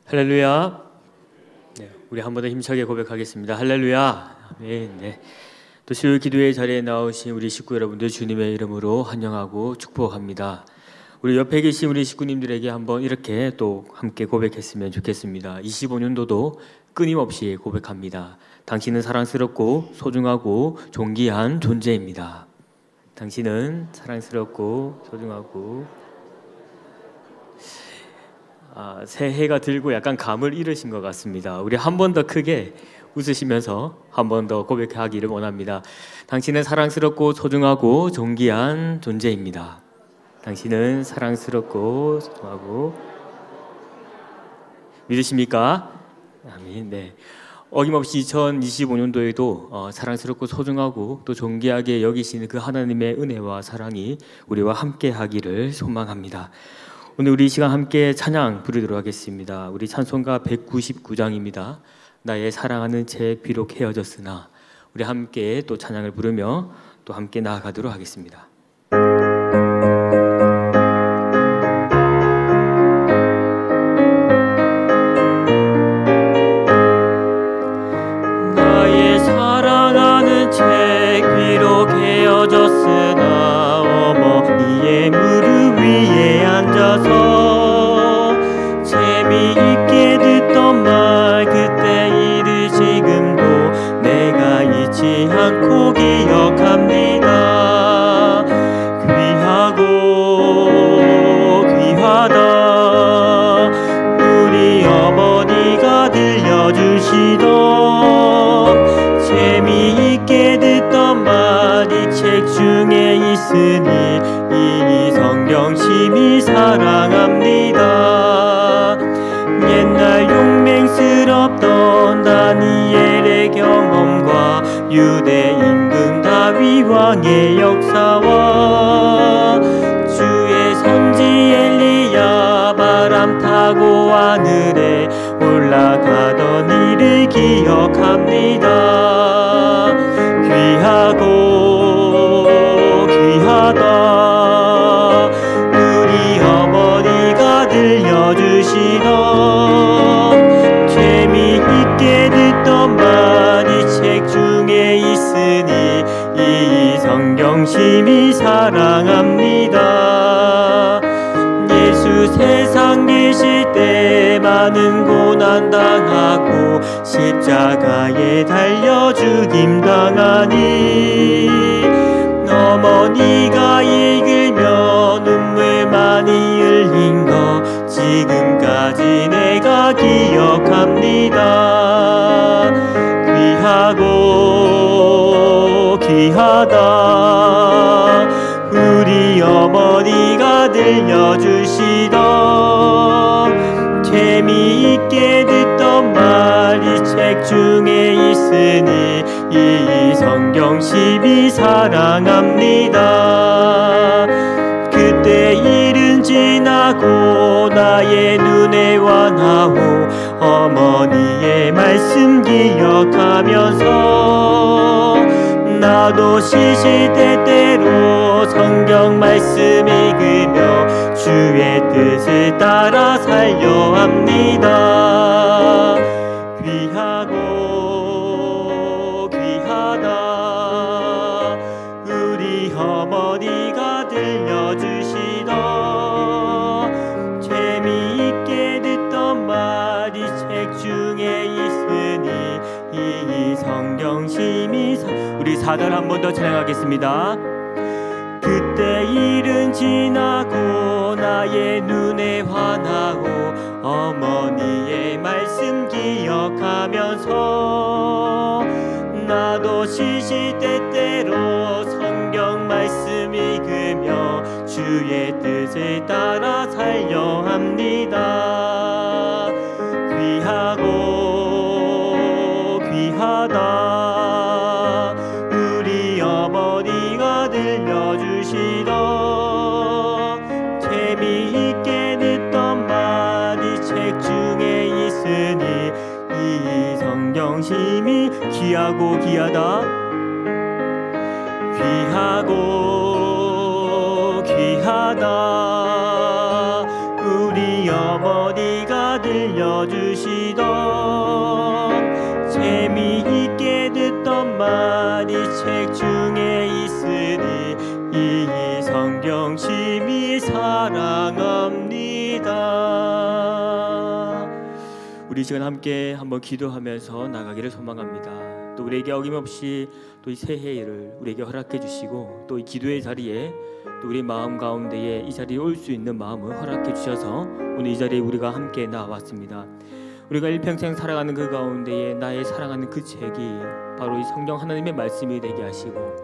할렐루야. 네, 우리 한 번 더 힘차게 고백하겠습니다. 할렐루야. 아멘. 네. 또 수요일 기도회 자리에 나오신 우리 식구 여러분들 주님의 이름으로 환영하고 축복합니다. 우리 옆에 계신 우리 식구님들에게 한번 이렇게 또 함께 고백했으면 좋겠습니다. 25년도도 끊임없이 고백합니다. 당신은 사랑스럽고 소중하고 존귀한 존재입니다. 당신은 사랑스럽고 소중하고 새해가 들고 약간 감을 잃으신 것 같습니다. 우리 한 번 더 크게 웃으시면서 한 번 더 고백하기를 원합니다. 당신은 사랑스럽고 소중하고 존귀한 존재입니다. 당신은 사랑스럽고 소중하고 믿으십니까? 아멘. 네. 어김없이 2025년도에도 사랑스럽고 소중하고 또 존귀하게 여기시는 그 하나님의 은혜와 사랑이 우리와 함께 하기를 소망합니다. 오늘 우리 이 시간 함께 찬양 부르도록 하겠습니다. 우리 찬송가 199장입니다. 나의 사랑하는 책 비록 헤어졌으나. 우리 함께 또 찬양을 부르며 또 함께 나아가도록 하겠습니다. 나의 사랑하는 책 비록 헤어졌으나 어머니의 무릎 위에 앉아서 재미있게 듣던 말 그때 일을 지금도 내가 잊지 않고 기억합니다. 귀하고 귀하다 우리 어머니가 들려주시던 재미있게 듣던 말 이 책 중에 있으니 이 성경 심히 사랑합니다. 옛날 용맹스럽던 다니엘의 경험과 유대 임금 다윗 왕의 역사와 주의 선지 엘리야 바람 타고 하늘에 올라가던 일을 기억합니다. 귀하고 귀하다 우리 어머니가 들려주시던 재미있게 듣던 말 이 책 중에 있으니 이 성경 심히 사랑합니다. 예수 세상 계실 때 많은 고난 당하고 십자가에 달려 죽임 당하니 어머니가 읽으며 눈물 많이 흘린 거 지금까지 내가 기억합니다. 귀하고 귀하다 우리 어머니가 들려주시던 재미있게 듣던 말 이 책 중에 있으니 이 성경 심히 사랑합니다. 그때 일은 지나고 나의 눈에 완하오 어머니의 말씀 기억하면서 나도 시시때때로 성경 말씀 읽으며 주의 뜻을 따라 살려 합니다. 귀하고 귀하다 우리 어머니가 들려주시던 재미있게 듣던 말 이 책 중에 있으니 이 성경 심히 우리 4절 한 번 더 찬양하겠습니다. 그때 일은 지나고 나의 눈에 환하고 어머니의 말씀 기억하면서 나도 시시때때로 성경 말씀 읽으며 주의 뜻을 따라 살려 합니다. 귀하고 귀하다 우리 어머니가 들려주시던 재미있게 듣던 말 이 책 중에 있으니 이 성경 심히 귀하고 귀하다 귀하고 귀하다 우리 어머니가 들려주시던 중에 있으니 이 성경 심히 사랑합니다. 우리 시간 함께 한번 기도하면서 나가기를 소망합니다. 또 우리에게 어김없이 또 이 새해를 우리에게 허락해 주시고 또 이 기도의 자리에 또 우리 마음 가운데에 이 자리에 올 수 있는 마음을 허락해 주셔서 오늘 이 자리에 우리가 함께 나왔습니다. 우리가 일평생 살아가는 그 가운데에 나의 사랑하는 그 책이 바로 이 성경 하나님의 말씀이 되게 하시고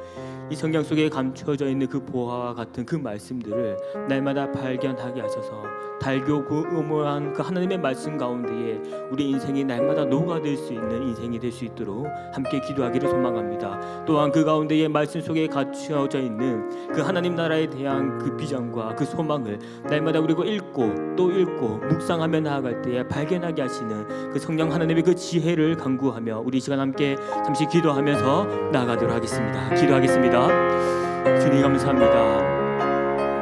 이 성경 속에 감춰져 있는 그 보화와 같은 그 말씀들을 날마다 발견하게 하셔서 달고 그 음모한 그 하나님의 말씀 가운데에 우리 인생이 날마다 녹아들 수 있는 인생이 될 수 있도록 함께 기도하기를 소망합니다. 또한 그 가운데에 말씀 속에 갖춰져 있는 그 하나님 나라에 대한 그 비전과 그 소망을 날마다 우리가 읽고 또 읽고 묵상하며 나아갈 때에 발견하게 하시는 그 성령 하나님의 그 지혜를 간구하며 우리 시간 함께 잠시 기도하면서 나아가도록 하겠습니다. 기도하겠습니다. 주님 감사합니다.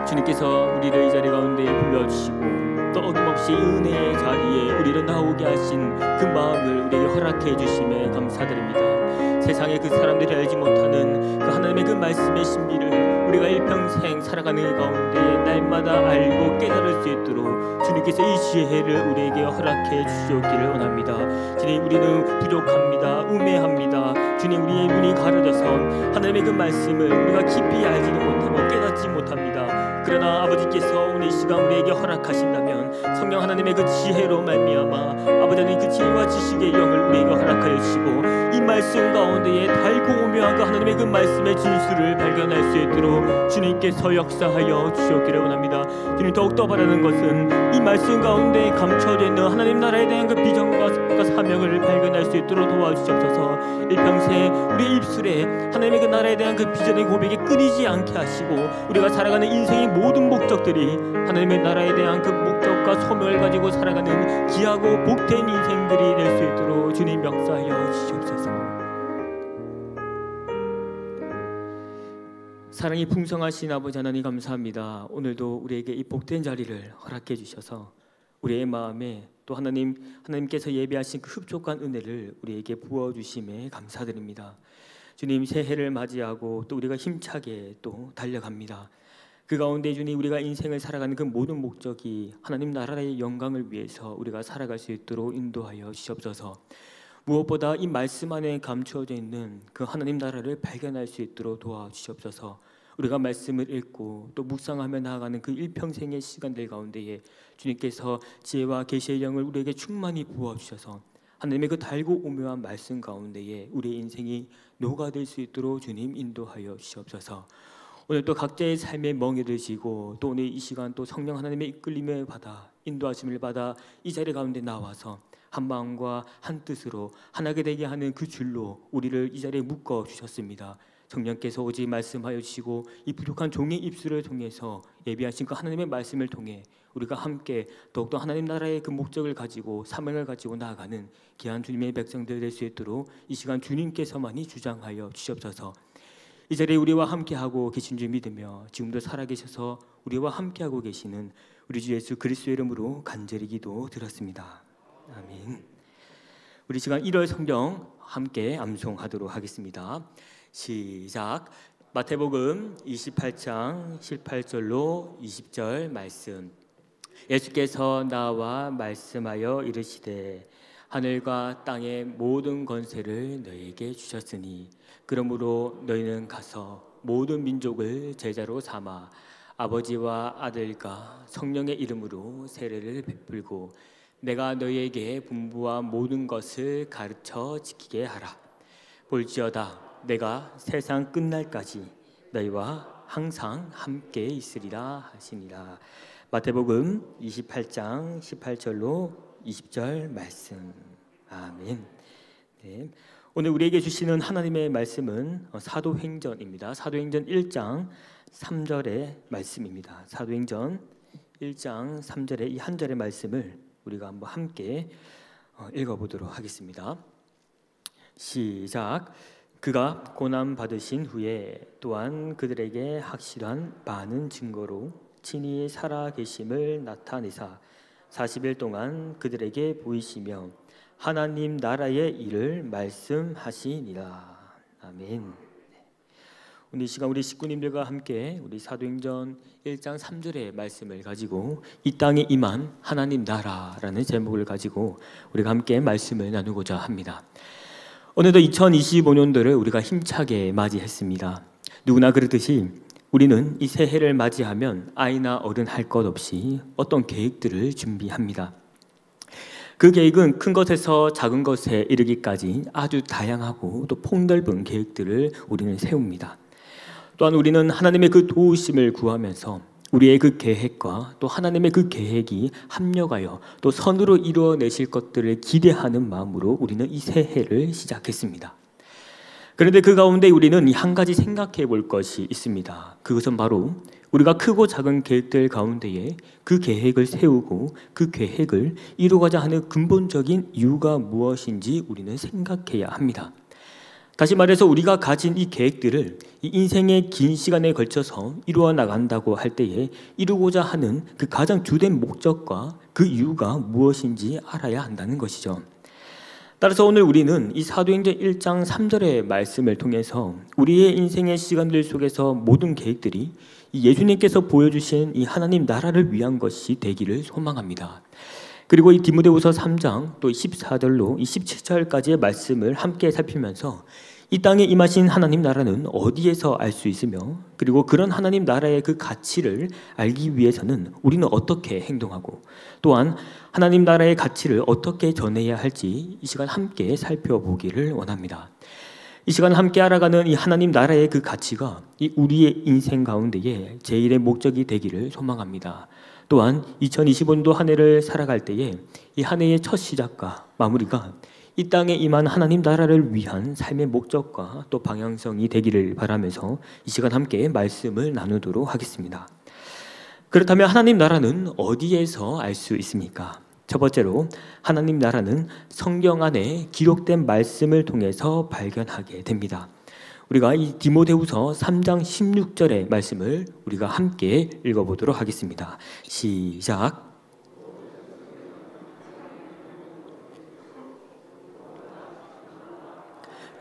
주님께서 우리를 이 자리 가운데 불러주시고 또 어김없이 은혜의 자리에 우리를 나오게 하신 그 마음을 우리에게 허락해 주심에 감사드립니다. 세상에 그 사람들이 알지 못하는 그 하나님의 그 말씀의 신비를 우리가 일평생 살아가는 가운데 날마다 알고 깨달을 수 있도록 주님께서 이 지혜를 우리에게 허락해 주시기를 원합니다. 주님 우리는 부족합니다. 우매합니다. 주님 우리의 눈이 가려져서 하나님의 그 말씀을 우리가 깊이 알지도 못하고 깨닫지 못합니다. 그러나 아버지께서 오늘 이 시간 우리에게 허락하신다면 성령 하나님의 그 지혜로 말미암아 아버지 하나님 그 지혜와 지식의 영을 우리에게 허락하여 주시고 이 말씀 가운데에 달고 오묘한 그 하나님의 그 말씀의 진수를 발견할 수 있도록 주님께서 역사하여 주시기를 원합니다. 주님 더욱더 바라는 것은 이 말씀 가운데 감춰져 있는 하나님 나라에 대한 그 비전과 사명을 발견할 수 있도록 도와주시옵소서. 일평생 우리 입술에 하나님의 그 나라에 대한 그 비전의 고백이 끊이지 않게 하시고 우리가 살아가는 인생의 모든 목적들이 하나님의 나라에 대한 그 목적과 소명을 가지고 살아가는 귀하고 복된 인생들이 될 수 있도록 주님 역사하여 주시옵소서. 사랑이 풍성하신 아버지 하나님 감사합니다. 오늘도 우리에게 이 복된 자리를 허락해 주셔서 우리의 마음에 또 하나님께서 예비하신 그 흡족한 은혜를 우리에게 부어주심에 감사드립니다. 주님 새해를 맞이하고 또 우리가 힘차게 또 달려갑니다. 그 가운데 주님 우리가 인생을 살아가는 그 모든 목적이 하나님 나라의 영광을 위해서 우리가 살아갈 수 있도록 인도하여 주시옵소서. 무엇보다 이 말씀 안에 감추어져 있는 그 하나님 나라를 발견할 수 있도록 도와주시옵소서. 우리가 말씀을 읽고 또 묵상하며 나아가는 그 일평생의 시간들 가운데에 주님께서 지혜와 계시의 영을 우리에게 충만히 부어주셔서 하나님의 그 달고 오묘한 말씀 가운데에 우리의 인생이 녹아들 수 있도록 주님 인도하여 주시옵소서. 오늘 또 각자의 삶에 멍에 드시고 또 오늘 이 시간 또 성령 하나님의 이끌림을 받아 인도하심을 받아 이 자리 가운데 나와서 한 마음과 한 뜻으로 하나게 되게 하는 그 줄로 우리를 이 자리에 묶어 주셨습니다. 성령께서 오직 말씀하여 주시고 이 부족한 종의 입술을 통해서 예비하신 그 하나님의 말씀을 통해 우리가 함께 더욱더 하나님 나라의 그 목적을 가지고 사명을 가지고 나아가는 귀한 주님의 백성들 될 수 있도록 이 시간 주님께서만이 주장하여 주시옵소서. 이 자리에 우리와 함께하고 계신 줄 믿으며 지금도 살아계셔서 우리와 함께하고 계시는 우리 주 예수 그리스도의 이름으로 간절히 기도드렸습니다. 아멘. 우리 시간 1월 성경 함께 암송하도록 하겠습니다. 시작. 마태복음 28장 18절로 20절 말씀. 예수께서 나와 말씀하여 이르시되 하늘과 땅의 모든 권세를 너희에게 주셨으니 그러므로 너희는 가서 모든 민족을 제자로 삼아 아버지와 아들과 성령의 이름으로 세례를 베풀고 내가 너희에게 분부한 모든 것을 가르쳐 지키게 하라. 볼지어다 내가 세상 끝날까지 너희와 항상 함께 있으리라 하시니라. 마태복음 28장 18절로 20절 말씀. 아멘. 네. 오늘 우리에게 주시는 하나님의 말씀은 사도행전입니다. 사도행전 1장 3절의 말씀입니다. 사도행전 1장 3절의 이 한 절의 말씀을 우리가 한번 함께 읽어보도록 하겠습니다. 시작. 그가 고난 받으신 후에 또한 그들에게 확실한 많은 증거로 친히 살아 계심을 나타내사 40일 동안 그들에게 보이시며 하나님 나라의 일을 말씀하시니라. 아멘. 오늘 이 시간 우리 식구님들과 함께 우리 사도행전 1장 3절의 말씀을 가지고 이 땅에 임한 하나님 나라라는 제목을 가지고 우리가 함께 말씀을 나누고자 합니다. 오늘도 2025년도를 우리가 힘차게 맞이했습니다. 누구나 그렇듯이 우리는 이 새해를 맞이하면 아이나 어른 할 것 없이 어떤 계획들을 준비합니다. 그 계획은 큰 것에서 작은 것에 이르기까지 아주 다양하고 또 폭넓은 계획들을 우리는 세웁니다. 또한 우리는 하나님의 그 도우심을 구하면서 우리의 그 계획과 또 하나님의 그 계획이 합력하여 또 선으로 이루어내실 것들을 기대하는 마음으로 우리는 이 새해를 시작했습니다. 그런데 그 가운데 우리는 한 가지 생각해 볼 것이 있습니다. 그것은 바로 우리가 크고 작은 계획들 가운데에 그 계획을 세우고 그 계획을 이루고자 하는 근본적인 이유가 무엇인지 우리는 생각해야 합니다. 다시 말해서 우리가 가진 이 계획들을 이 인생의 긴 시간에 걸쳐서 이루어 나간다고 할 때에 이루고자 하는 그 가장 주된 목적과 그 이유가 무엇인지 알아야 한다는 것이죠. 따라서 오늘 우리는 이 사도행전 1장 3절의 말씀을 통해서 우리의 인생의 시간들 속에서 모든 계획들이 예수님께서 보여주신 이 하나님 나라를 위한 것이 되기를 소망합니다. 그리고 이 디모데후서 3장 또 14절로 17절까지의 말씀을 함께 살피면서 이 땅에 임하신 하나님 나라는 어디에서 알 수 있으며 그리고 그런 하나님 나라의 그 가치를 알기 위해서는 우리는 어떻게 행동하고 또한 하나님 나라의 가치를 어떻게 전해야 할지 이 시간 함께 살펴보기를 원합니다. 이 시간 함께 알아가는 이 하나님 나라의 그 가치가 이 우리의 인생 가운데에 제일의 목적이 되기를 소망합니다. 또한 2025년도 한 해를 살아갈 때에 이 한 해의 첫 시작과 마무리가 이 땅에 임한 하나님 나라를 위한 삶의 목적과 또 방향성이 되기를 바라면서 이 시간 함께 말씀을 나누도록 하겠습니다. 그렇다면 하나님 나라는 어디에서 알 수 있습니까? 첫 번째로 하나님 나라는 성경 안에 기록된 말씀을 통해서 발견하게 됩니다. 우리가 이 디모데후서 3장 16절의 말씀을 우리가 함께 읽어보도록 하겠습니다. 시작.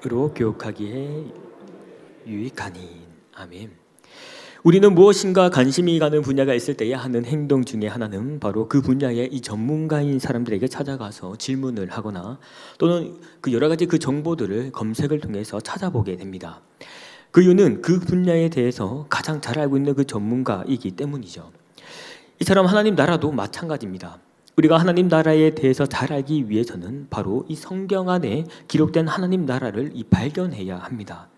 으로 교육하기에 유익하니. 아멘. 우리는 무엇인가 관심이 가는 분야가 있을 때에 하는 행동 중에 하나는 바로 그 분야의 이 전문가인 사람들에게 찾아가서 질문을 하거나 또는 그 여러 가지 그 정보들을 검색을 통해서 찾아보게 됩니다. 그 이유는 그 분야에 대해서 가장 잘 알고 있는 그 전문가이기 때문이죠. 이처럼 하나님 나라도 마찬가지입니다. 우리가 하나님 나라에 대해서 잘 알기 위해서는 바로 이 성경 안에 기록된 하나님 나라를 발견해야 합니다.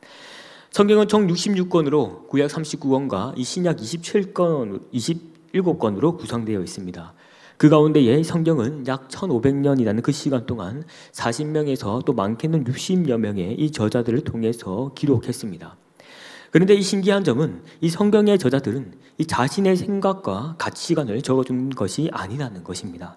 성경은 총 66권으로 구약 39권과 이 신약 27권으로 구성되어 있습니다. 그 가운데에 성경은 약 1500년이라는 그 시간 동안 40명에서 또 많게는 60여 명의 이 저자들을 통해서 기록했습니다. 그런데 이 신기한 점은 이 성경의 저자들은 이 자신의 생각과 가치관을 적어준 것이 아니라는 것입니다.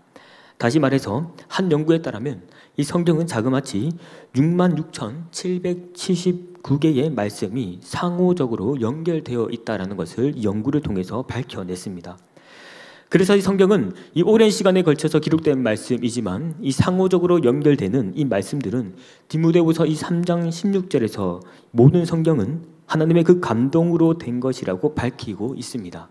다시 말해서 한 연구에 따르면 이 성경은 자그마치 66,779개의 말씀이 상호적으로 연결되어 있다는 것을 이 연구를 통해서 밝혀냈습니다. 그래서 이 성경은 이 오랜 시간에 걸쳐서 기록된 말씀이지만 이 상호적으로 연결되는 이 말씀들은 디모데후서 이 3장 16절에서 모든 성경은 하나님의 그 감동으로 된 것이라고 밝히고 있습니다.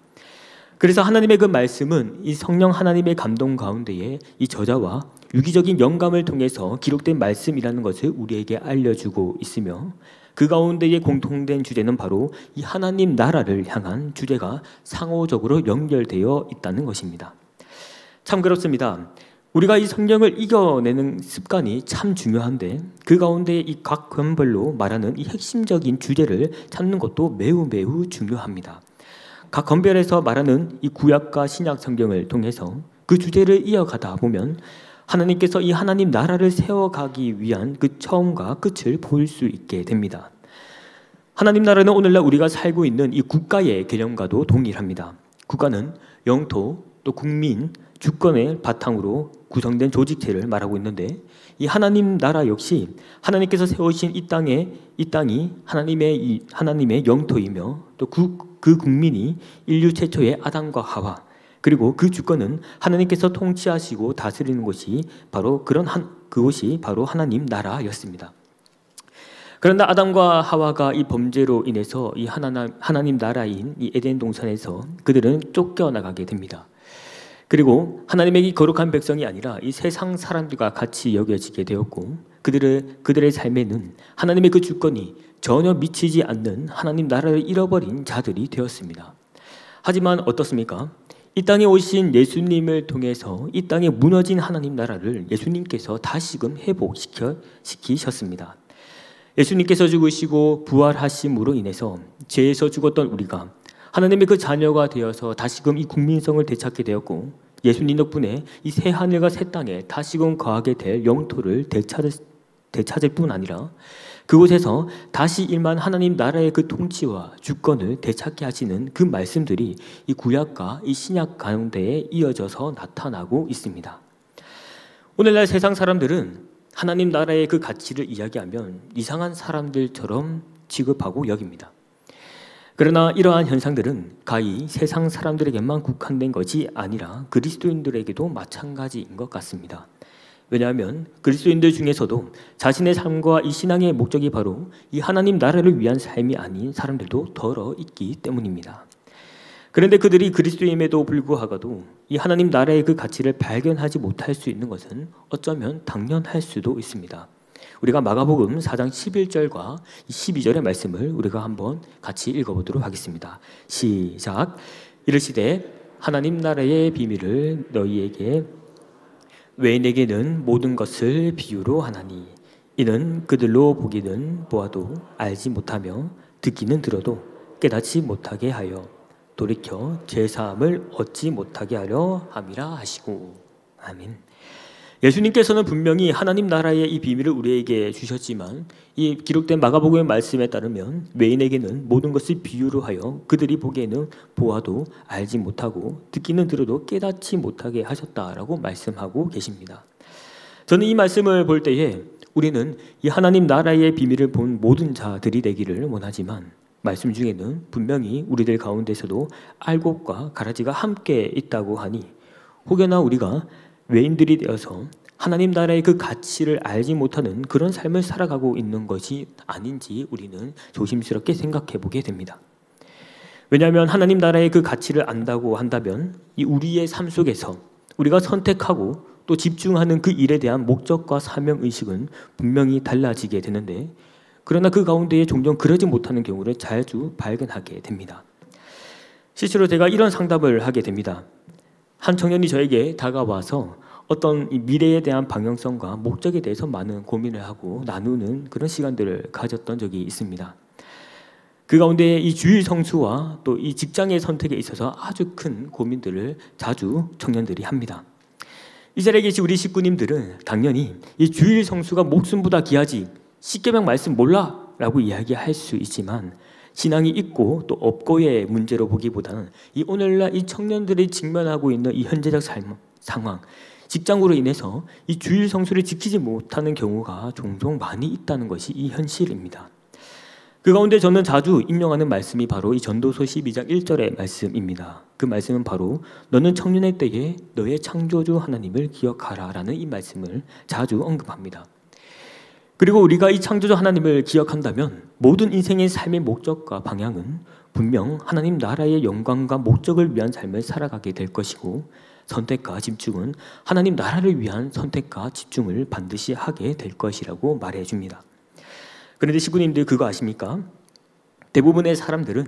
그래서 하나님의 그 말씀은 이 성령 하나님의 감동 가운데에 이 저자와 유기적인 영감을 통해서 기록된 말씀이라는 것을 우리에게 알려주고 있으며 그 가운데에 공통된 주제는 바로 이 하나님 나라를 향한 주제가 상호적으로 연결되어 있다는 것입니다. 참 그렇습니다. 우리가 이 성경을 이겨내는 습관이 참 중요한데 그 가운데 이 각 권별로 말하는 이 핵심적인 주제를 찾는 것도 매우 중요합니다. 각 권별에서 말하는 이 구약과 신약 성경을 통해서 그 주제를 이어가다 보면 하나님께서 이 하나님 나라를 세워가기 위한 그 처음과 끝을 볼 수 있게 됩니다. 하나님 나라는 오늘날 우리가 살고 있는 이 국가의 개념과도 동일합니다. 국가는 영토, 또 국민, 주권의 바탕으로 구성된 조직체를 말하고 있는데 이 하나님 나라 역시 하나님께서 세우신 이 땅이 하나님의 영토이며 또 그 국민이 인류 최초의 아담과 하와 그리고 그 주권은 하나님께서 통치하시고 다스리는 곳이 바로 그것이 바로 하나님 나라였습니다. 그런데 아담과 하와가 이 범죄로 인해서 이 하나님 나라인 이 에덴 동산에서 그들은 쫓겨나가게 됩니다. 그리고 하나님의 거룩한 백성이 아니라 이 세상 사람들과 같이 여겨지게 되었고 그들의 삶에는 하나님의 그 주권이 전혀 미치지 않는 하나님 나라를 잃어버린 자들이 되었습니다. 하지만 어떻습니까? 이 땅에 오신 예수님을 통해서 이 땅에 무너진 하나님 나라를 예수님께서 다시금 회복시키셨습니다. 예수님께서 죽으시고 부활하심으로 인해서 죄에서 죽었던 우리가 하나님의 그 자녀가 되어서 다시금 이 국민성을 되찾게 되었고 예수님 덕분에 이 새 하늘과 새 땅에 다시금 거하게 될 영토를 되찾을 뿐 아니라 그곳에서 다시 일만 하나님 나라의 그 통치와 주권을 되찾게 하시는 그 말씀들이 이 구약과 이 신약 가운데에 이어져서 나타나고 있습니다. 오늘날 세상 사람들은 하나님 나라의 그 가치를 이야기하면 이상한 사람들처럼 취급하고 여깁니다. 그러나 이러한 현상들은 가히 세상 사람들에게만 국한된 것이 아니라 그리스도인들에게도 마찬가지인 것 같습니다. 왜냐하면 그리스도인들 중에서도 자신의 삶과 이 신앙의 목적이 바로 이 하나님 나라를 위한 삶이 아닌 사람들도 더러 있기 때문입니다. 그런데 그들이 그리스도임에도 불구하고도 이 하나님 나라의 그 가치를 발견하지 못할 수 있는 것은 어쩌면 당연할 수도 있습니다. 우리가 마가복음 4장 11절과 12절의 말씀을 우리가 한번 같이 읽어보도록 하겠습니다. 시작. 이르시되 하나님 나라의 비밀을 너희에게 외인에게는 모든 것을 비유로 하나니 이는 그들로 보기는 보아도 알지 못하며 듣기는 들어도 깨닫지 못하게 하여 돌이켜 죄사함을 얻지 못하게 하려 함이라 하시고. 아멘. 예수님께서는 분명히 하나님 나라의 이 비밀을 우리에게 주셨지만 이 기록된 마가복음의 말씀에 따르면 외인에게는 모든 것을 비유로 하여 그들이 보기에는 보아도 알지 못하고 듣기는 들어도 깨닫지 못하게 하셨다라고 말씀하고 계십니다. 저는 이 말씀을 볼 때에 우리는 이 하나님 나라의 비밀을 본 모든 자들이 되기를 원하지만 말씀 중에는 분명히 우리들 가운데서도 알곡과 가라지가 함께 있다고 하니 혹여나 우리가 외인들이 되어서 하나님 나라의 그 가치를 알지 못하는 그런 삶을 살아가고 있는 것이 아닌지 우리는 조심스럽게 생각해 보게 됩니다. 왜냐하면 하나님 나라의 그 가치를 안다고 한다면 이 우리의 삶 속에서 우리가 선택하고 또 집중하는 그 일에 대한 목적과 사명의식은 분명히 달라지게 되는데 그러나 그 가운데에 종종 그러지 못하는 경우를 자주 발견하게 됩니다. 실제로 제가 이런 상담을 하게 됩니다. 한 청년이 저에게 다가와서 어떤 미래에 대한 방향성과 목적에 대해서 많은 고민을 하고 나누는 그런 시간들을 가졌던 적이 있습니다. 그 가운데 이 주일 성수와 또 이 직장의 선택에 있어서 아주 큰 고민들을 자주 청년들이 합니다. 이 자리에 계신 우리 식구님들은 당연히 이 주일 성수가 목숨보다 귀하지 십계명 말씀 몰라? 라고 이야기할 수 있지만 신앙이 있고 또 없고의 문제로 보기보다는 이 오늘날 이 청년들이 직면하고 있는 이 현재적 상황, 직장으로 인해서 이 주일 성수를 지키지 못하는 경우가 종종 많이 있다는 것이 이 현실입니다. 그 가운데 저는 자주 인용하는 말씀이 바로 이 전도서 12장 1절의 말씀입니다. 그 말씀은 바로 너는 청년의 때에 너의 창조주 하나님을 기억하라 라는 이 말씀을 자주 언급합니다. 그리고 우리가 이 창조주 하나님을 기억한다면 모든 인생의 삶의 목적과 방향은 분명 하나님 나라의 영광과 목적을 위한 삶을 살아가게 될 것이고 선택과 집중은 하나님 나라를 위한 선택과 집중을 반드시 하게 될 것이라고 말해줍니다. 그런데 식구님들 그거 아십니까? 대부분의 사람들은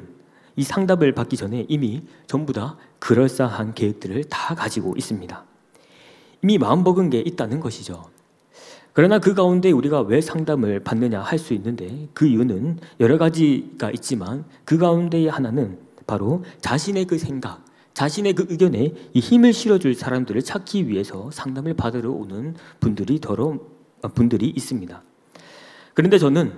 이 상담을 받기 전에 이미 전부 다 그럴싸한 계획들을 다 가지고 있습니다. 이미 마음먹은 게 있다는 것이죠. 그러나 그 가운데 우리가 왜 상담을 받느냐 할 수 있는데 그 이유는 여러 가지가 있지만 그 가운데의 하나는 바로 자신의 그 생각, 자신의 그 의견에 이 힘을 실어줄 사람들을 찾기 위해서 상담을 받으러 오는 분들이 있습니다. 그런데 저는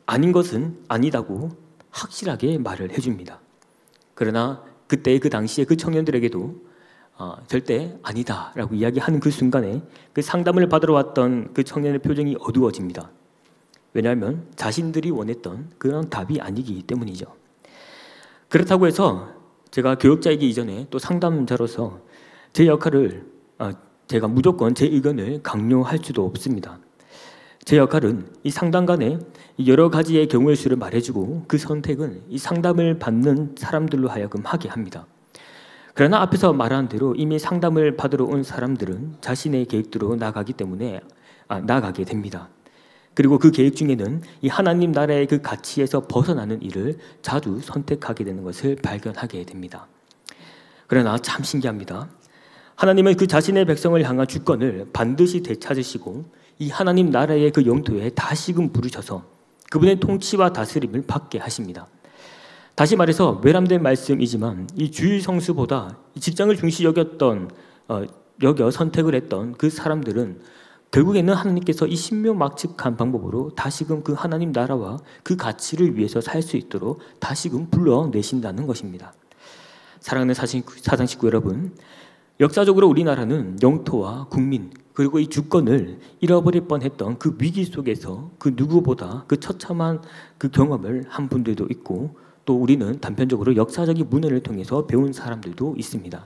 아닌 것은 아니다고 확실하게 말을 해줍니다. 그러나 그때 그 당시에 그 청년들에게도 절대 아니다라고 이야기하는 그 순간에 그 상담을 받으러 왔던 그 청년의 표정이 어두워집니다. 왜냐하면 자신들이 원했던 그런 답이 아니기 때문이죠. 그렇다고 해서 제가 교육자이기 이전에 또 상담자로서 제 역할을 제가 무조건 제 의견을 강요할 수도 없습니다. 제 역할은 이 상담간에 여러 가지의 경우의 수를 말해주고 그 선택은 이 상담을 받는 사람들로 하여금 하게 합니다. 그러나 앞에서 말한 대로 이미 상담을 받으러 온 사람들은 자신의 계획대로 나아가게 됩니다. 그리고 그 계획 중에는 이 하나님 나라의 그 가치에서 벗어나는 일을 자주 선택하게 되는 것을 발견하게 됩니다. 그러나 참 신기합니다. 하나님은 그 자신의 백성을 향한 주권을 반드시 되찾으시고 이 하나님 나라의 그 영토에 다시금 부르셔서 그분의 통치와 다스림을 받게 하십니다. 다시 말해서 외람된 말씀이지만 이 주일 성수보다 직장을 중시 여겨 선택을 했던 그 사람들은 결국에는 하나님께서 이 신묘막측한 방법으로 다시금 그 하나님 나라와 그 가치를 위해서 살 수 있도록 다시금 불러내신다는 것입니다. 사랑하는 사상 식구 여러분, 역사적으로 우리나라는 영토와 국민 그리고 이 주권을 잃어버릴 뻔했던 그 위기 속에서 그 누구보다 그 처참한 그 경험을 한 분들도 있고 또 우리는 단편적으로 역사적인 문헌을 통해서 배운 사람들도 있습니다.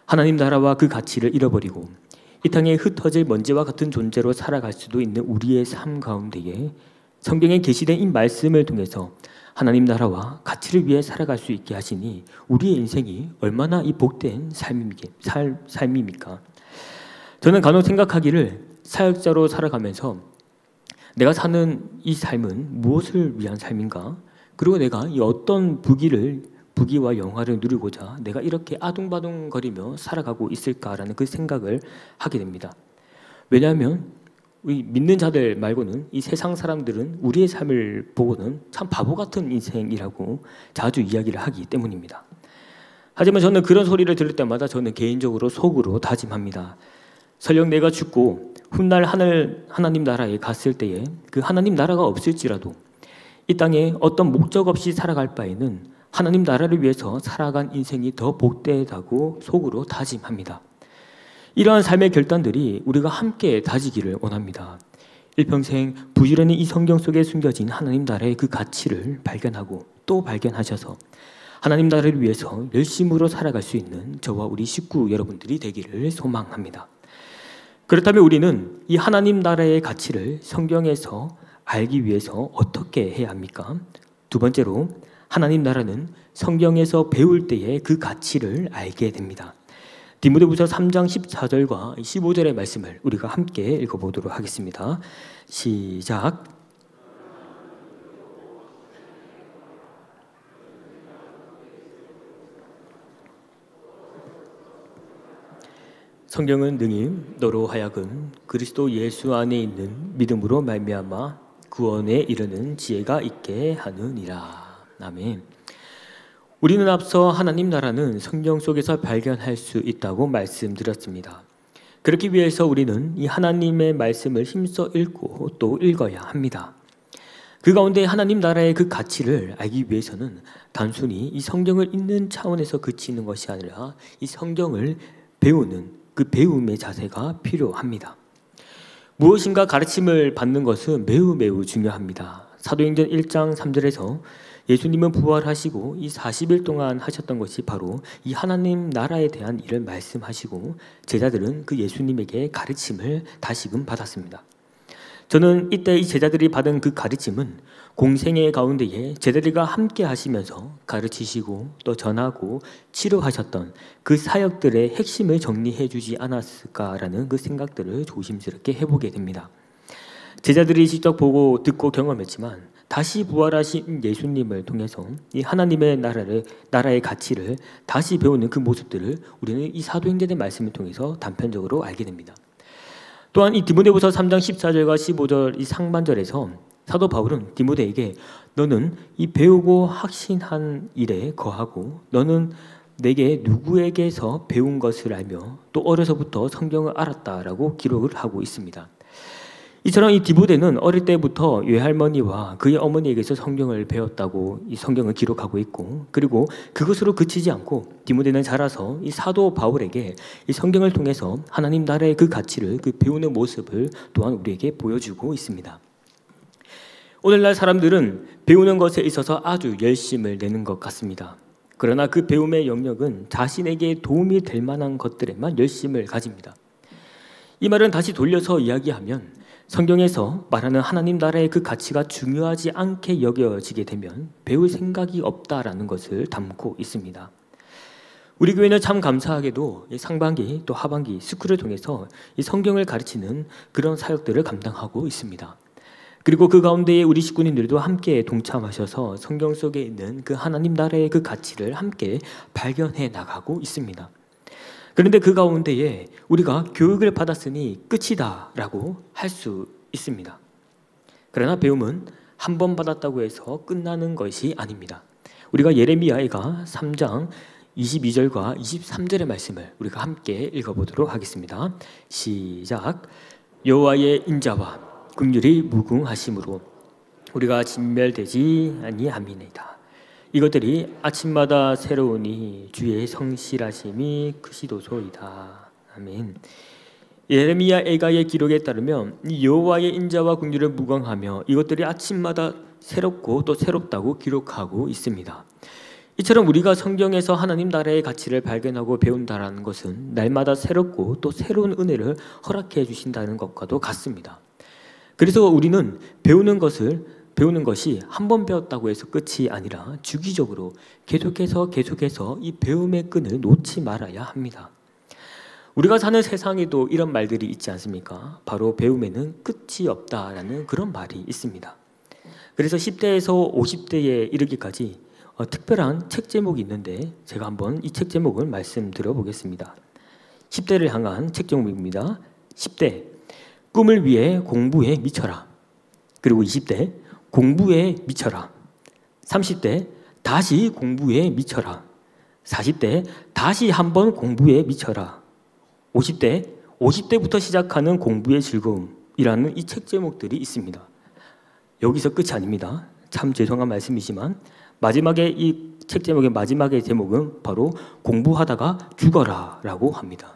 하나님 나라와 그 가치를 잃어버리고 이 땅에 흩어질 먼지와 같은 존재로 살아갈 수도 있는 우리의 삶 가운데에 성경에 계시된 이 말씀을 통해서 하나님 나라와 가치를 위해 살아갈 수 있게 하시니 우리의 인생이 얼마나 이 복된 삶입니까? 저는 간혹 생각하기를 사역자로 살아가면서 내가 사는 이 삶은 무엇을 위한 삶인가? 그리고 내가 이 어떤 부귀와 영화를 누리고자 내가 이렇게 아둥바둥거리며 살아가고 있을까라는 그 생각을 하게 됩니다. 왜냐하면 우리 믿는 자들 말고는 이 세상 사람들은 우리의 삶을 보고는 참 바보 같은 인생이라고 자주 이야기를 하기 때문입니다. 하지만 저는 그런 소리를 들을 때마다 저는 개인적으로 속으로 다짐합니다. 설령 내가 죽고 훗날 하나님 나라에 갔을 때에 그 하나님 나라가 없을지라도 이 땅에 어떤 목적 없이 살아갈 바에는 하나님 나라를 위해서 살아간 인생이 더 복되다고 속으로 다짐합니다. 이러한 삶의 결단들이 우리가 함께 다지기를 원합니다. 일평생 부지런히 이 성경 속에 숨겨진 하나님 나라의 그 가치를 발견하고 또 발견하셔서 하나님 나라를 위해서 열심으로 살아갈 수 있는 저와 우리 식구 여러분들이 되기를 소망합니다. 그렇다면 우리는 이 하나님 나라의 가치를 성경에서 알기 위해서 어떻게 해야 합니까? 두 번째로 하나님 나라는 성경에서 배울 때에 그 가치를 알게 됩니다. 디모데후서 3장 14절과 15절의 말씀을 우리가 함께 읽어보도록 하겠습니다. 시작. 성경은 능히 너로 하여금 그리스도 예수 안에 있는 믿음으로 말미암아 구원에 이르는 지혜가 있게 하느니라. 아멘. 우리는 앞서 하나님 나라는 성경 속에서 발견할 수 있다고 말씀드렸습니다. 그렇기 위해서 우리는 이 하나님의 말씀을 힘써 읽고 또 읽어야 합니다. 그 가운데 하나님 나라의 그 가치를 알기 위해서는 단순히 이 성경을 읽는 차원에서 그치는 것이 아니라 이 성경을 배우는 그 배움의 자세가 필요합니다. 무엇인가 가르침을 받는 것은 매우 중요합니다. 사도행전 1장 3절에서 예수님은 부활하시고 이 40일 동안 하셨던 것이 바로 이 하나님 나라에 대한 일을 말씀하시고 제자들은 그 예수님에게 가르침을 다시금 받았습니다. 저는 이때 이 제자들이 받은 그 가르침은 공생의 가운데에 제자들과 함께 하시면서 가르치시고 또 전하고 치료하셨던 그 사역들의 핵심을 정리해 주지 않았을까라는 그 생각들을 조심스럽게 해보게 됩니다. 제자들이 직접 보고 듣고 경험했지만 다시 부활하신 예수님을 통해서 이 하나님의 나라의 가치를 다시 배우는 그 모습들을 우리는 이 사도행전의 말씀을 통해서 단편적으로 알게 됩니다. 또한 이 디모데후서 3장 14절과 15절 이 상반절에서 사도 바울은 디모데에게 너는 이 배우고 확신한 일에 거하고 너는 내게 누구에게서 배운 것을 알며 또 어려서부터 성경을 알았다라고 기록을 하고 있습니다. 이처럼 이 디모데는 어릴 때부터 외할머니와 그의 어머니에게서 성경을 배웠다고 이 성경을 기록하고 있고 그리고 그것으로 그치지 않고 디모데는 자라서 이 사도 바울에게 이 성경을 통해서 하나님 나라의 그 가치를 그 배우는 모습을 또한 우리에게 보여주고 있습니다. 오늘날 사람들은 배우는 것에 있어서 아주 열심을 내는 것 같습니다. 그러나 그 배움의 영역은 자신에게 도움이 될 만한 것들에만 열심을 가집니다. 이 말은 다시 돌려서 이야기하면 성경에서 말하는 하나님 나라의 그 가치가 중요하지 않게 여겨지게 되면 배울 생각이 없다라는 것을 담고 있습니다. 우리 교회는 참 감사하게도 상반기 또 하반기 스쿨을 통해서 이 성경을 가르치는 그런 사역들을 감당하고 있습니다. 그리고 그 가운데에 우리 식구님들도 함께 동참하셔서 성경 속에 있는 그 하나님 나라의 그 가치를 함께 발견해 나가고 있습니다. 그런데 그 가운데에 우리가 교육을 받았으니 끝이다 라고 할 수 있습니다. 그러나 배움은 한 번 받았다고 해서 끝나는 것이 아닙니다. 우리가 예레미야가 3장 22절과 23절의 말씀을 우리가 함께 읽어보도록 하겠습니다. 시작. 여호와의 인자와 긍휼이 무궁하심으로 우리가 진멸되지 아니함이니이다. 이것들이 아침마다 새로우니 주의 성실하심이 크시도소이다. 아멘. 예레미야 애가의 기록에 따르면 이 여호와의 인자와 긍휼을 무궁하며 이것들이 아침마다 새롭고 또 새롭다고 기록하고 있습니다. 이처럼 우리가 성경에서 하나님 나라의 가치를 발견하고 배운다는 것은 날마다 새롭고 또 새로운 은혜를 허락해 주신다는 것과도 같습니다. 그래서 우리는 배우는 것이 한 번 배웠다고 해서 끝이 아니라 주기적으로 계속해서 이 배움의 끈을 놓지 말아야 합니다. 우리가 사는 세상에도 이런 말들이 있지 않습니까? 바로 배움에는 끝이 없다라는 그런 말이 있습니다. 그래서 10대에서 50대에 이르기까지 특별한 책 제목이 있는데 제가 한번 이 책 제목을 말씀드려 보겠습니다. 10대를 향한 책 제목입니다. 10대 꿈을 위해 공부에 미쳐라. 그리고 20대 공부에 미쳐라. 30대 다시 공부에 미쳐라. 40대 다시 한번 공부에 미쳐라. 50대부터 시작하는 공부의 즐거움이라는 이 책 제목들이 있습니다. 여기서 끝이 아닙니다. 참 죄송한 말씀이지만 마지막에 이 책 제목의 마지막의 제목은 바로 공부하다가 죽어라라고 합니다.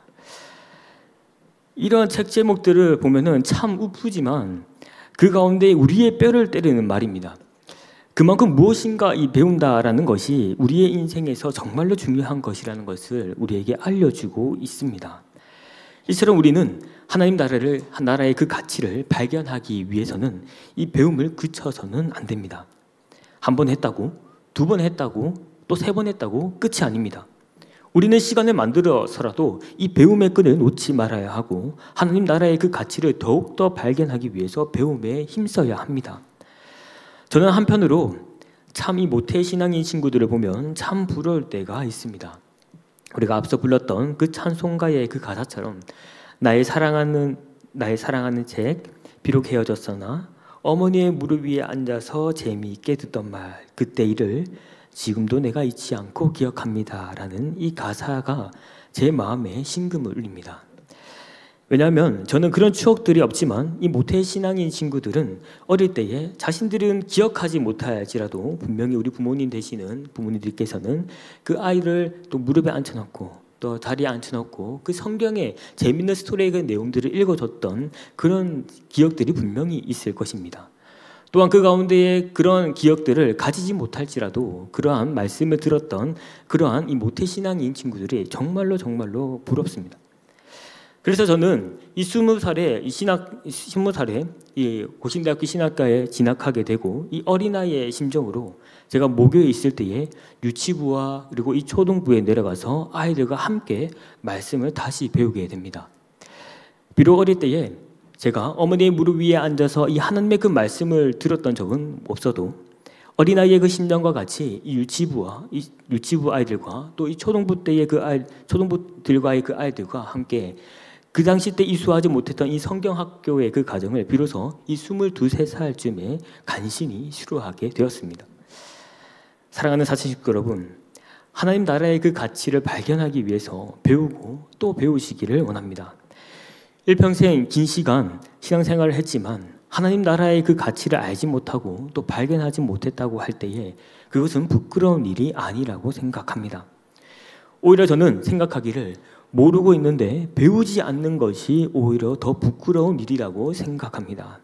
이러한 책 제목들을 보면은 참 우프지만 그 가운데 우리의 뼈를 때리는 말입니다. 그만큼 무엇인가 이 배운다라는 것이 우리의 인생에서 정말로 중요한 것이라는 것을 우리에게 알려주고 있습니다. 이처럼 우리는 하나님 나라의 그 가치를 발견하기 위해서는 이 배움을 그쳐서는 안 됩니다. 한 번 했다고, 두 번 했다고, 또 세 번 했다고 끝이 아닙니다. 우리는 시간을 만들어서라도 이 배움의 끈을 놓지 말아야 하고 하나님 나라의 그 가치를 더욱더 발견하기 위해서 배움에 힘써야 합니다. 저는 한편으로 참 이 모태신앙인 친구들을 보면 참 부러울 때가 있습니다. 우리가 앞서 불렀던 그 찬송가의 그 가사처럼 나의 사랑하는 책 비록 헤어졌으나 어머니의 무릎 위에 앉아서 재미있게 듣던 말 그때 일을 지금도 내가 잊지 않고 기억합니다 라는 이 가사가 제 마음에 심금을 울립니다. 왜냐하면 저는 그런 추억들이 없지만 이 모태신앙인 친구들은 어릴 때에 자신들은 기억하지 못할지라도 분명히 우리 부모님 되시는 부모님들께서는 그 아이를 또 무릎에 앉혀놓고 또 다리에 앉혀놓고 그 성경의 재밌는 스토리의 그 내용들을 읽어줬던 그런 기억들이 분명히 있을 것입니다. 또한 그 가운데에 그런 기억들을 가지지 못할지라도 그러한 말씀을 들었던 그러한 이 모태신앙인 친구들이 정말로 부럽습니다. 그래서 저는 이 20살에 이 고신대학교 신학과에 진학하게 되고 이 어린아이의 심정으로 제가 모교에 있을 때에 유치부와 그리고 이 초등부에 내려가서 아이들과 함께 말씀을 다시 배우게 됩니다. 비록 어릴 때에 제가 어머니의 무릎 위에 앉아서 이 하나님의 그 말씀을 들었던 적은 없어도 어린아이의 그 심정과 같이 이 유치부 아이들과 또 이 초등부들과의 그 아이들과 함께 그 당시 때 이수하지 못했던 이 성경학교의 그 과정을 비로소 이 22, 23살쯤에 간신히 수료하게 되었습니다. 사랑하는 사신식구 여러분, 하나님 나라의 그 가치를 발견하기 위해서 배우고 또 배우시기를 원합니다. 일평생 긴 시간 신앙생활을 했지만 하나님 나라의 그 가치를 알지 못하고 또 발견하지 못했다고 할 때에 그것은 부끄러운 일이 아니라고 생각합니다. 오히려 저는 생각하기를 모르고 있는데 배우지 않는 것이 오히려 더 부끄러운 일이라고 생각합니다.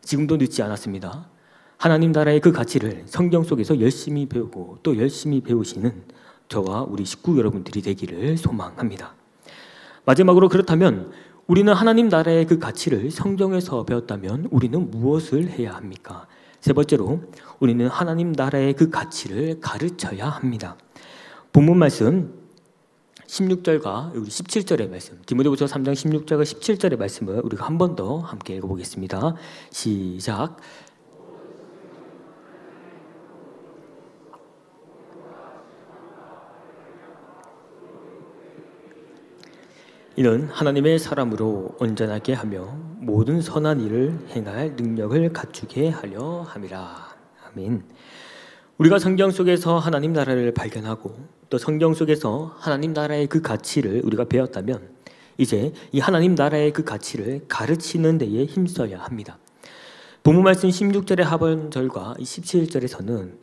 지금도 늦지 않았습니다. 하나님 나라의 그 가치를 성경 속에서 열심히 배우고 또 열심히 배우시는 저와 우리 식구 여러분들이 되기를 소망합니다. 마지막으로 그렇다면 우리는 하나님 나라의 그 가치를 성경에서 배웠다면 우리는 무엇을 해야 합니까? 세 번째로 우리는 하나님 나라의 그 가치를 가르쳐야 합니다. 본문 말씀 16절과 우리 17절의 말씀, 디모데후서 3장 16절과 17절의 말씀을 우리가 한 번 더 함께 읽어보겠습니다. 시작. 이는 하나님의 사람으로 온전하게 하며 모든 선한 일을 행할 능력을 갖추게 하려 함이라. 아멘. 우리가 성경 속에서 하나님 나라를 발견하고 또 성경 속에서 하나님 나라의 그 가치를 우리가 배웠다면 이제 이 하나님 나라의 그 가치를 가르치는 데에 힘써야 합니다. 본문 말씀 16절의 하반절과 17절에서는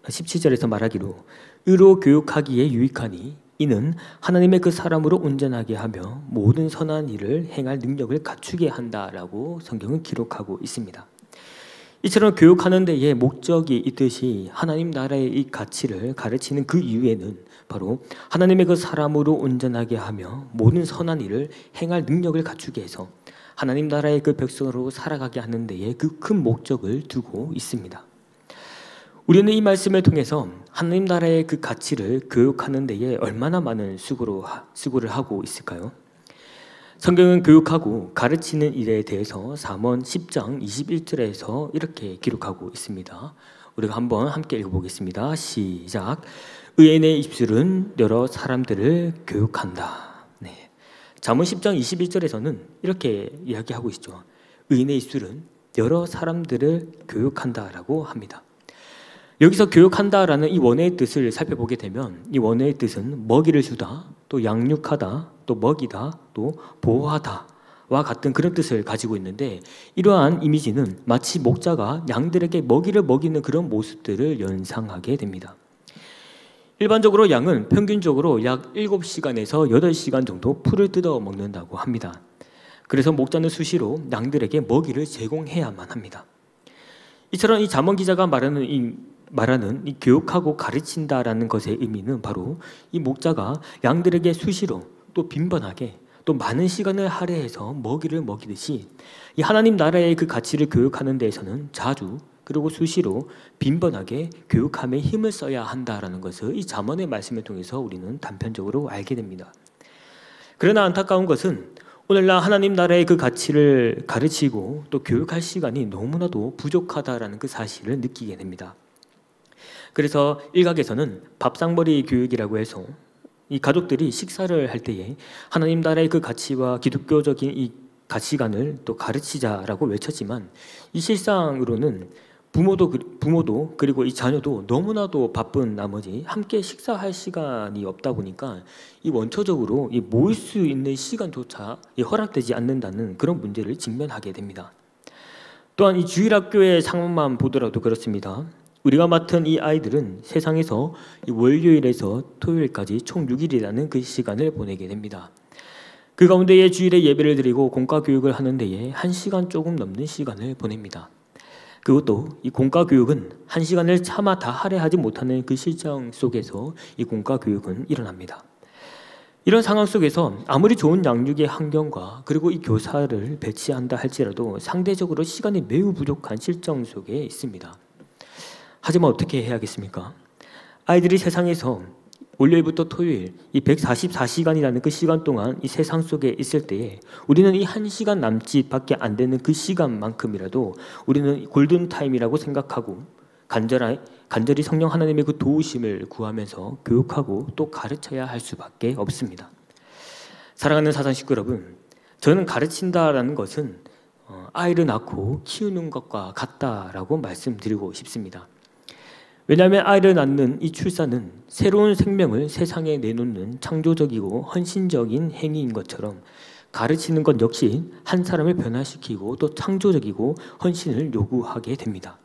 17절에서 말하기로 의로 교육하기에 유익하니 이는 하나님의 그 사람으로 온전하게 하며 모든 선한 일을 행할 능력을 갖추게 한다라고 성경은 기록하고 있습니다. 이처럼 교육하는 데에 목적이 있듯이 하나님 나라의 이 가치를 가르치는 그 이유에는 바로 하나님의 그 사람으로 온전하게 하며 모든 선한 일을 행할 능력을 갖추게 해서 하나님 나라의 그 백성으로 살아가게 하는 데에 그 큰 목적을 두고 있습니다. 우리는 이 말씀을 통해서 하나님 나라의 그 가치를 교육하는 데에 얼마나 많은 수고를 하고 있을까요? 성경은 교육하고 가르치는 일에 대해서 잠언 10장 21절에서 이렇게 기록하고 있습니다. 우리가 한번 함께 읽어보겠습니다. 시작. 의인의 입술은 여러 사람들을 교육한다. 네. 잠언 10장 21절에서는 이렇게 이야기하고 있죠. 의인의 입술은 여러 사람들을 교육한다라고 합니다. 여기서 교육한다라는 이 원어의 뜻을 살펴보게 되면 이 원어의 뜻은 먹이를 주다, 또 양육하다, 또 먹이다, 또 보호하다와 같은 그런 뜻을 가지고 있는데 이러한 이미지는 마치 목자가 양들에게 먹이를 먹이는 그런 모습들을 연상하게 됩니다. 일반적으로 양은 평균적으로 약 7시간에서 8시간 정도 풀을 뜯어 먹는다고 합니다. 그래서 목자는 수시로 양들에게 먹이를 제공해야만 합니다. 이처럼 이 잠언 기자가 말하는 이 교육하고 가르친다라는 것의 의미는 바로 이 목자가 양들에게 수시로 또 빈번하게 또 많은 시간을 할애해서 먹이를 먹이듯이 이 하나님 나라의 그 가치를 교육하는 데에서는 자주 그리고 수시로 빈번하게 교육함에 힘을 써야 한다라는 것을 이 잠언의 말씀을 통해서 우리는 단편적으로 알게 됩니다. 그러나 안타까운 것은 오늘날 하나님 나라의 그 가치를 가르치고 또 교육할 시간이 너무나도 부족하다라는 그 사실을 느끼게 됩니다. 그래서 일각에서는 밥상머리 교육이라고 해서 이 가족들이 식사를 할 때에 하나님 나라의 그 가치와 기독교적인 이 가치관을 또 가르치자라고 외쳤지만 이 실상으로는 부모도 그리고 이 자녀도 너무나도 바쁜 나머지 함께 식사할 시간이 없다 보니까 이 원초적으로 이 모일 수 있는 시간조차 허락되지 않는다는 그런 문제를 직면하게 됩니다. 또한 이 주일학교의 상황만 보더라도 그렇습니다. 우리가 맡은 이 아이들은 세상에서 이 월요일에서 토요일까지 총 6일이라는 그 시간을 보내게 됩니다. 그 가운데에 주일에 예배를 드리고 공과 교육을 하는 데에 1시간 조금 넘는 시간을 보냅니다. 그것도 이 공과 교육은 1시간을 차마 다 할애하지 못하는 그 실정 속에서 이 공과 교육은 일어납니다. 이런 상황 속에서 아무리 좋은 양육의 환경과 그리고 이 교사를 배치한다 할지라도 상대적으로 시간이 매우 부족한 실정 속에 있습니다. 하지만 어떻게 해야겠습니까? 아이들이 세상에서 월요일부터 토요일 이 144시간이라는 그 시간 동안 이 세상 속에 있을 때에 우리는 이 1시간 남짓밖에 안 되는 그 시간만큼이라도 우리는 골든타임이라고 생각하고 간절히 성령 하나님의 그 도우심을 구하면서 교육하고 또 가르쳐야 할 수밖에 없습니다. 사랑하는 사상 식구 여러분, 저는 가르친다라는 것은 아이를 낳고 키우는 것과 같다라고 말씀드리고 싶습니다. 왜냐하면 아이를 낳는 이 출산은 새로운 생명을 세상에 내놓는 창조적이고 헌신적인 행위인 것처럼 가르치는 것 역시 한 사람을 변화시키고 또 창조적이고 헌신을 요구하게 됩니다.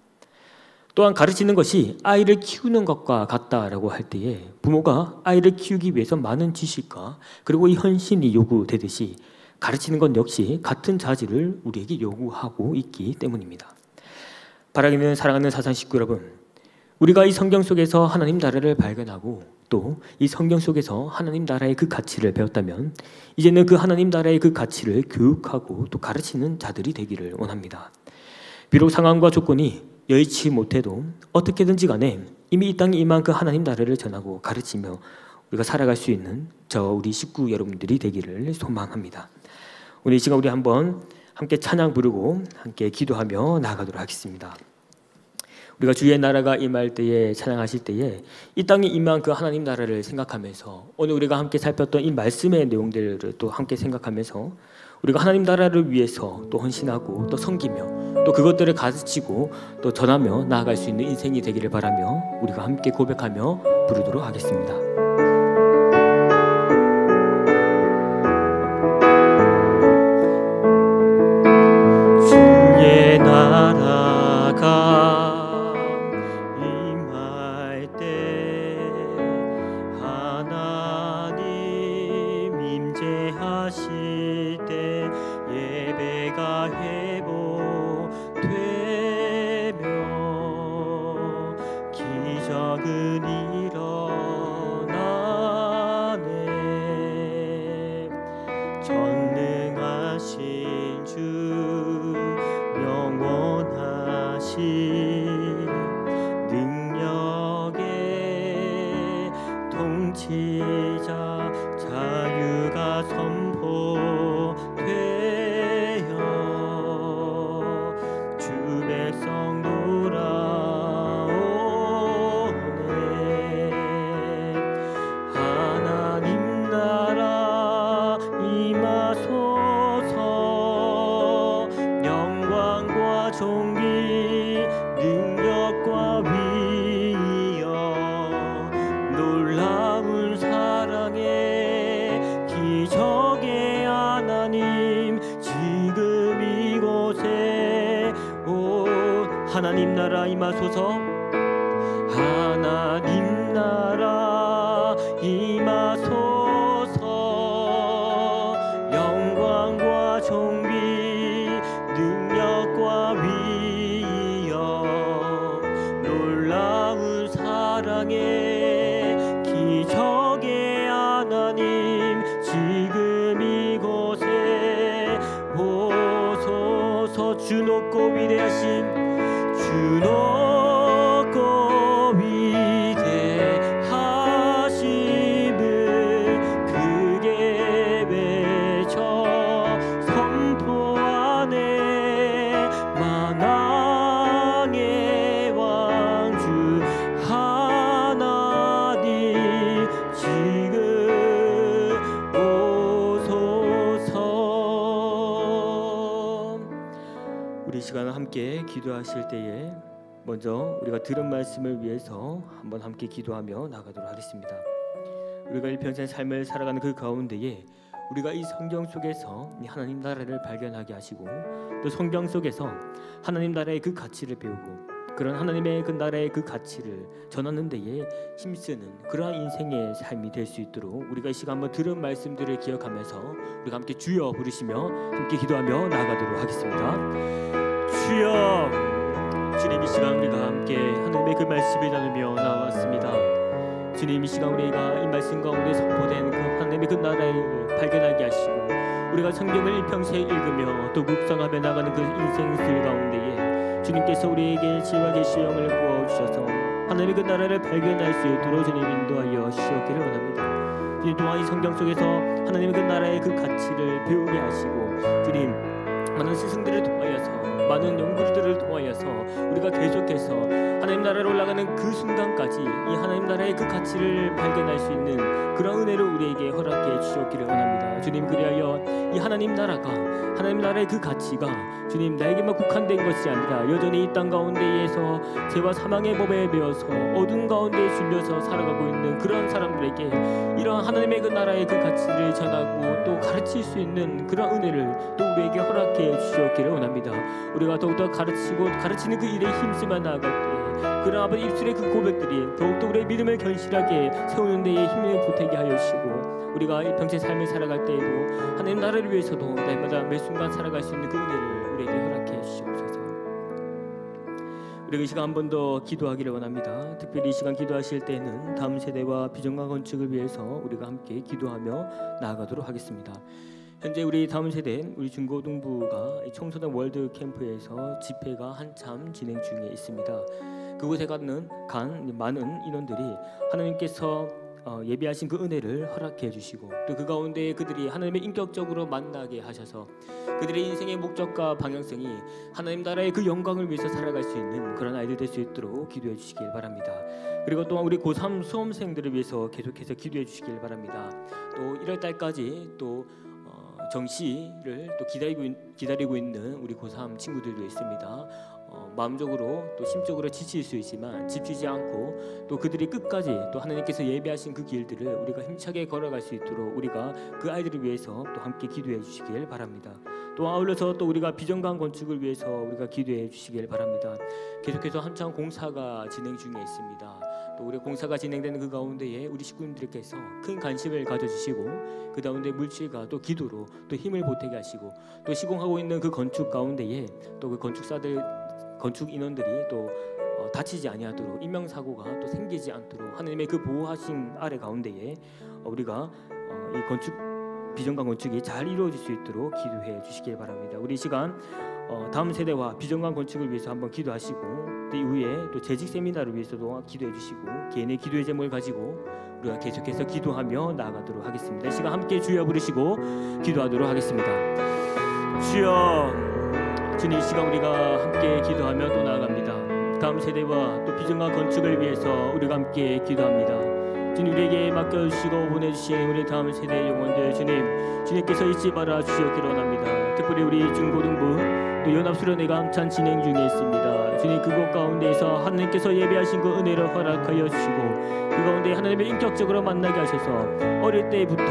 또한 가르치는 것이 아이를 키우는 것과 같다라고 할 때에 부모가 아이를 키우기 위해서 많은 지식과 그리고 이 헌신이 요구되듯이 가르치는 것 역시 같은 자질을 우리에게 요구하고 있기 때문입니다. 바라기는 사랑하는 사상 식구 여러분, 우리가 이 성경 속에서 하나님 나라를 발견하고 또 이 성경 속에서 하나님 나라의 그 가치를 배웠다면 이제는 그 하나님 나라의 그 가치를 교육하고 또 가르치는 자들이 되기를 원합니다. 비록 상황과 조건이 여의치 못해도 어떻게든지 간에 이미 이 땅에 임한 그 하나님 나라를 전하고 가르치며 우리가 살아갈 수 있는 우리 식구 여러분들이 되기를 소망합니다. 오늘 이 시간 우리 한번 함께 찬양 부르고 함께 기도하며 나아가도록 하겠습니다. 우리가 주의 나라가 임할 때에 찬양하실 때에 이 땅에 임한 그 하나님 나라를 생각하면서 오늘 우리가 함께 살폈던 이 말씀의 내용들을 또 함께 생각하면서 우리가 하나님 나라를 위해서 또 헌신하고 또 섬기며 또 그것들을 가르치고 또 전하며 나아갈 수 있는 인생이 되기를 바라며 우리가 함께 고백하며 부르도록 하겠습니다. 주의 나라가 하실 때 예배가 회복되며 기적은 일어나네. 전능하신 주 영원하신 능력의 통치자 자유가 선포되어 주 백성 돌아오네. 하나님 나라 임하소서. 영광과 존귀 능력과 위엄 놀라운 사랑의 기적의 하나님 지금 이곳에 오 하나님 나라 임하소서. 하나님 나라 임하소서. 영광과 존귀 능력과 위엄 놀라운 사랑의 기적의 하나님 지금 이곳에 오소서. 주 높고 위대하신 주 높고 위대하심을 크게 외쳐 선포하네. 만왕의 왕주 하나님 지금 오소서. 우리 시간을 함께 기도하실 때에 먼저 우리가 들은 말씀을 위해서 한번 함께 기도하며 나가도록 하겠습니다. 우리가 일평생 삶을 살아가는 그 가운데에 우리가 이 성경 속에서 이 하나님 나라를 발견하게 하시고 또 성경 속에서 하나님 나라의 그 가치를 배우고 그런 하나님의 그 나라의 그 가치를 전하는 데에 힘쓰는 그러한 인생의 삶이 될 수 있도록 우리가 이 시간 한번 들은 말씀들을 기억하면서 우리가 함께 주여 부르시며 함께 기도하며 나아가도록 하겠습니다. 주여. 주님, 이 시간 우리가 함께 하나님의 그 말씀을 나누며 나왔습니다. 주님, 이 시간 우리가 이 말씀 가운데 선포된 그 하나님의 그 나라를 발견하게 하시고 우리가 성경을 일평생 읽으며 또 묵상하며 나가는 그 인생길 가운데에 주님께서 우리에게 지혜와 계시의 영을 부어주셔서 하나님의 그 나라를 발견할 수 있도록 주님 인도하여 주시기를 원합니다. 주님 또한 이 성경 속에서 하나님의 그 나라의 그 가치를 배우게 하시고 주님 많은 스승들을 통하여서 많은 연구들을 통하여서 우리가 계속해서 하나님 나라로 올라가는 그 순간까지 이 하나님 나라의 그 가치를 발견할 수 있는 그런 은혜를 우리에게 허락해 주셨기를 원합니다. 주님, 그리하여 이 하나님 나라가 하나님 나라의 그 가치가 주님 나에게만 국한된 것이 아니라 여전히 이 땅 가운데에서 죄와 사망의 법에 매여서 어둠 가운데 숨겨서 살아가고 있는 그런 사람들에게 이러한 하나님의 그 나라의 그 가치를 전하고 또 가르칠 수 있는 그런 은혜를 또 우리에게 허락해 주셨기를 원합니다. 우리가 더욱더 가르치고 가르치는 그 일에 힘쓰며 나아갈 때 그런 아버지 입술의 그 고백들이 더욱더 우리의 믿음을 견실하게 세우는 데에 힘을 보태게 하여 주시고 우리가 일평생 삶을 살아갈 때에도 하나님 나라를 위해서도 날마다 매 순간 살아갈 수 있는 그 은혜를 우리에게 허락해 주시옵소서. 우리가 이 시간 한 번 더 기도하기를 원합니다. 특별히 이 시간 기도하실 때는 다음 세대와 비전과 건축을 위해서 우리가 함께 기도하며 나아가도록 하겠습니다. 현재 우리 다음 세대 우리 중고등부가 청소년 월드 캠프에서 집회가 한참 진행 중에 있습니다. 그곳에 간 많은 인원들이 하나님께서 예비하신 그 은혜를 허락해 주시고 또 그 가운데 그들이 하나님을 인격적으로 만나게 하셔서 그들의 인생의 목적과 방향성이 하나님 나라의 그 영광을 위해서 살아갈 수 있는 그런 아이들 될 수 있도록 기도해 주시길 바랍니다. 그리고 또한 우리 고3 수험생들을 위해서 계속해서 기도해 주시길 바랍니다. 또 1월 달까지 또 정시를 또 기다리고 있는 우리 고3 친구들도 있습니다. 마음적으로 또 심적으로 지칠 수 있지만 지치지 않고 또 그들이 끝까지 또 하나님께서 예배하신 그 길들을 우리가 힘차게 걸어갈 수 있도록 우리가 그 아이들을 위해서 또 함께 기도해 주시길 바랍니다. 또 아울러서 또 우리가 비전강 건축을 위해서 우리가 기도해 주시길 바랍니다. 계속해서 한창 공사가 진행 중에 있습니다. 또 우리 공사가 진행되는 그 가운데에 우리 식구님들께서 큰 관심을 가져주시고 그 가운데 물질과 또 기도로 또 힘을 보태게 하시고 또 시공하고 있는 그 건축 가운데에 또 그 건축 인원들이 또 다치지 아니하도록 인명사고가 또 생기지 않도록 하나님의 그 보호하신 아래 가운데에 우리가 이 건축 비전강 건축이 잘 이루어질 수 있도록 기도해 주시길 바랍니다. 우리 시간 다음 세대와 비전강 건축을 위해서 한번 기도하시고 또 이후에 또 재직 세미나를 위해서도 기도해 주시고 개인의 기도의 제목을 가지고 우리가 계속해서 기도하며 나아가도록 하겠습니다. 이 시간 함께 주여 부르시고 기도하도록 하겠습니다. 주여, 주님, 이 시간 우리가 함께 기도하며 또 나아갑니다. 다음 세대와 또 비전과 건축을 위해서 우리가 함께 기도합니다. 주님, 우리에게 맡겨주시고 보내주신 우리 다음 세대의 영혼들 주님께서 잊지 말아 주시기를 원합니다. 특별히 우리 중고등부 또 연합수련회가 한참 진행 중에 있습니다. 주님, 그곳 가운데에서 하나님께서 예배하신 그 은혜를 허락하여 주시고 그 가운데 하나님을 인격적으로 만나게 하셔서 어릴 때부터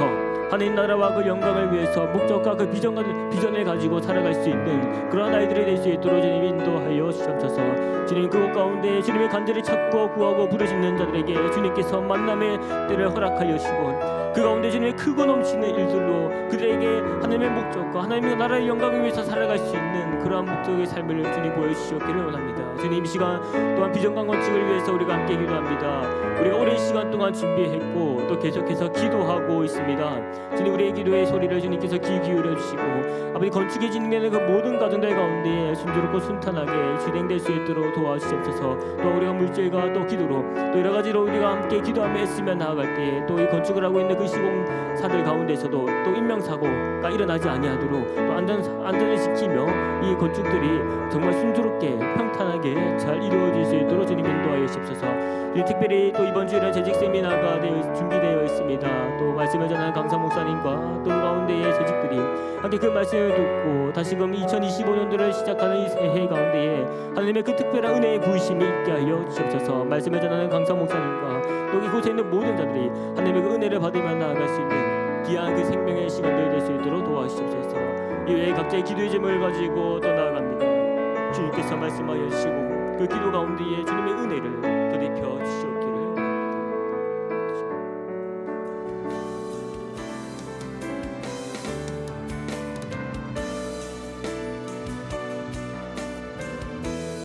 하나님 나라와 그 영광을 위해서 목적과 그 비전을 가지고 살아갈 수 있는 그런 아이들이 될 수 있도록 주님 인도하여 주옵소서. 주님, 그곳 가운데 주님의 간절히 찾고 구하고 부르시는 자들에게 주님께서 만남의 때를 허락하여 주시고 그 가운데 주님의 크고 넘치는 일들로 그들에게 하나님의 목적과 하나님의 나라의 영광을 위해서 살아갈 수 있는 그러한 목적의 삶을 주님 보여주시기를 원합니다. 주님, 이 시간 또한 비전강 건축을 위해서 우리가 함께 기도합니다. 우리가 오랜 시간 동안 준비했고 또 계속해서 기도하고 있습니다. 주님, 우리의 기도의 소리를 주님께서 귀 기울여 주시고 아버지 건축이 진행되는 그 모든 가정들 가운데 순조롭고 순탄하게 진행될 수 있도록 도와주시옵소서. 또 우리가 물질과 또 기도로 또 여러 가지로 우리가 함께 기도하며 애쓰며 나아갈 때 또 이 건축을 하고 있는 그 시공사들 가운데서도 또 인명사고가 일어나지 아니하도록 또 안전을 지키며 이 건축들이 정말 순조롭게 평탄하게 잘 이루어질 수 있도록 주님 인도하여 주옵소서. 특별히 또 이번 주에는 재직 세미나가 준비되어 있습니다. 또 말씀을 전하는 강사 목사님과 또 그 가운데의 재직들이 함께 그 말씀을 듣고 다시금 2025년도를 시작하는 이 새해 가운데에 하나님의 그 특별한 은혜의 부으심이 있게 하여 주옵소서. 말씀을 전하는 강사 목사님과 또 이곳에 있는 모든 자들이 하나님의 그 은혜를 받으며 나아갈 수 있는 귀한 그 생명의 시간들 될 수 있도록 도와주옵소서. 이외에 각자의 기도의 제목을 가지고 또 나아갑니다. 주님께서 말씀하여 주시고 그 기도 가운데에 주님의 은혜를 더입혀 주시옵소서.